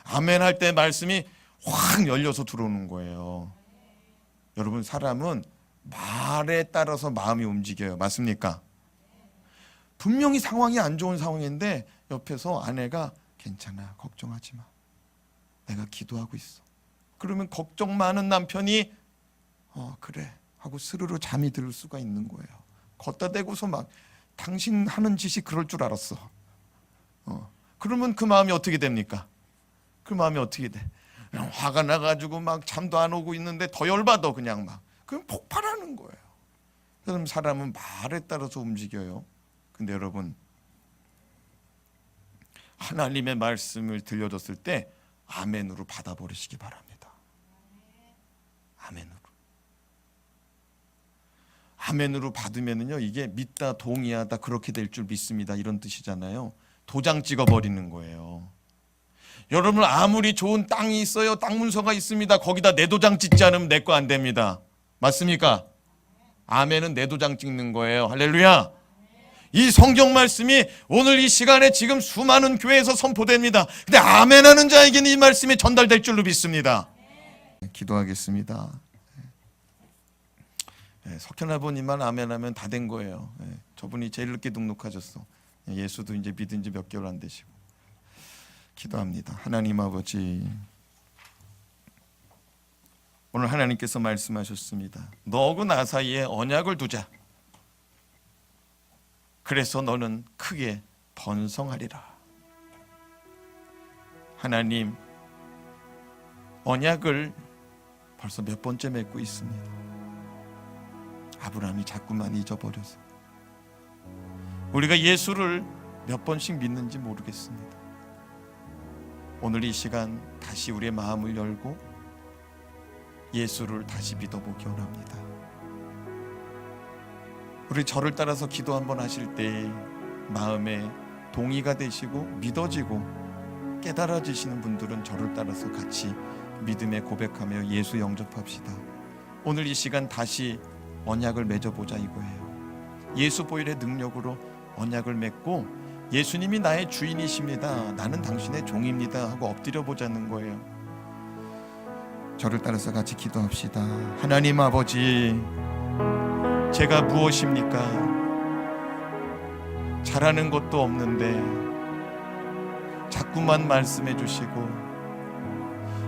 아멘 할 때 말씀이 확 열려서 들어오는 거예요. 여러분, 사람은 말에 따라서 마음이 움직여요. 맞습니까? 분명히 상황이 안 좋은 상황인데 옆에서 아내가 괜찮아, 걱정하지 마, 내가 기도하고 있어. 그러면 걱정 많은 남편이 그래 하고 스르르 잠이 들 수가 있는 거예요. 걷다 대고서 막 당신 하는 짓이 그럴 줄 알았어. 그러면 그 마음이 어떻게 됩니까? 그 마음이 어떻게 돼? 그냥 화가 나가지고 막 잠도 안 오고 있는데 더 열받아 그냥 막. 그럼 폭발하는 거예요. 그럼 사람은 말에 따라서 움직여요. 근데 여러분, 하나님의 말씀을 들려줬을 때 아멘으로 받아버리시기 바랍니다. 아멘으로. 아멘으로 받으면은요, 이게 믿다, 동의하다, 그렇게 될 줄 믿습니다, 이런 뜻이잖아요. 도장 찍어버리는 거예요. 여러분, 아무리 좋은 땅이 있어요, 땅 문서가 있습니다. 거기다 내 도장 찍지 않으면 내 거 안 됩니다. 맞습니까? 아멘은 내 도장 찍는 거예요. 할렐루야. 이 성경 말씀이 오늘 이 시간에 지금 수많은 교회에서 선포됩니다. 근데 아멘하는 자에게는 이 말씀이 전달될 줄로 믿습니다. 기도하겠습니다. 석현 아버님만 아멘하면 다 된 거예요. 저분이 제일 늦게 등록하셨어. 예수도 이제 믿은 지 몇 개월 안 되시고. 기도합니다. 하나님 아버지, 오늘 하나님께서 말씀하셨습니다. 너하고 나 사이에 언약을 두자. 그래서 너는 크게 번성하리라. 하나님, 언약을 벌써 몇 번째 맺고 있습니다. 아브라함이 자꾸만 잊어버려서 우리가 예수를 몇 번씩 믿는지 모르겠습니다. 오늘 이 시간 다시 우리의 마음을 열고 예수를 다시 믿어보기 원합니다. 우리 저를 따라서 기도 한번 하실 때 마음에 동의가 되시고 믿어지고 깨달아지시는 분들은 저를 따라서 같이 믿음에 고백하며 예수 영접합시다. 오늘 이 시간 다시 언약을 맺어보자 이거예요. 예수 보혈의 능력으로 언약을 맺고 예수님이 나의 주인이십니다, 나는 당신의 종입니다 하고 엎드려 보자는 거예요. 저를 따라서 같이 기도합시다. 하나님 아버지, 제가 무엇입니까? 잘하는 것도 없는데 자꾸만 말씀해 주시고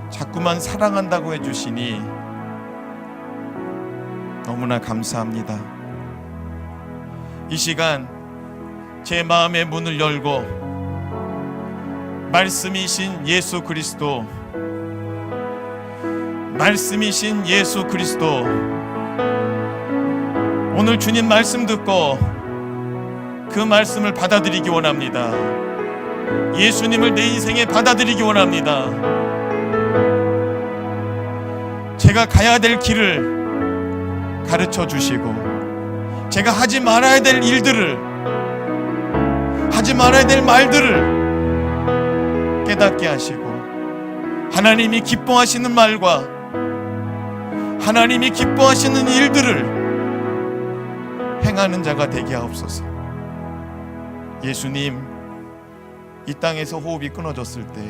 자꾸만 사랑한다고 해주시니 너무나 감사합니다. 이 시간 제 마음의 문을 열고 말씀이신 예수 그리스도, 말씀이신 예수 그리스도, 오늘 주님 말씀 듣고 그 말씀을 받아들이기 원합니다. 예수님을 내 인생에 받아들이기 원합니다. 제가 가야 될 길을 가르쳐 주시고 제가 하지 말아야 될 일들을, 하지 말아야 될 말들을 깨닫게 하시고 하나님이 기뻐하시는 말과 하나님이 기뻐하시는 일들을 행하는 자가 되게 하옵소서. 예수님, 이 땅에서 호흡이 끊어졌을 때,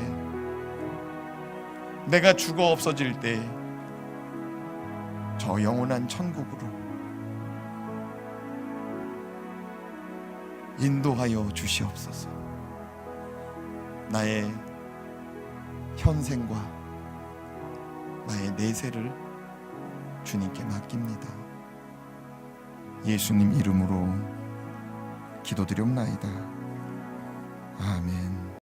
내가 죽어 없어질 때 저 영원한 천국으로 인도하여 주시옵소서. 나의 현생과 나의 내세를 주님께 맡깁니다. 예수님 이름으로 기도드리옵나이다. 아멘.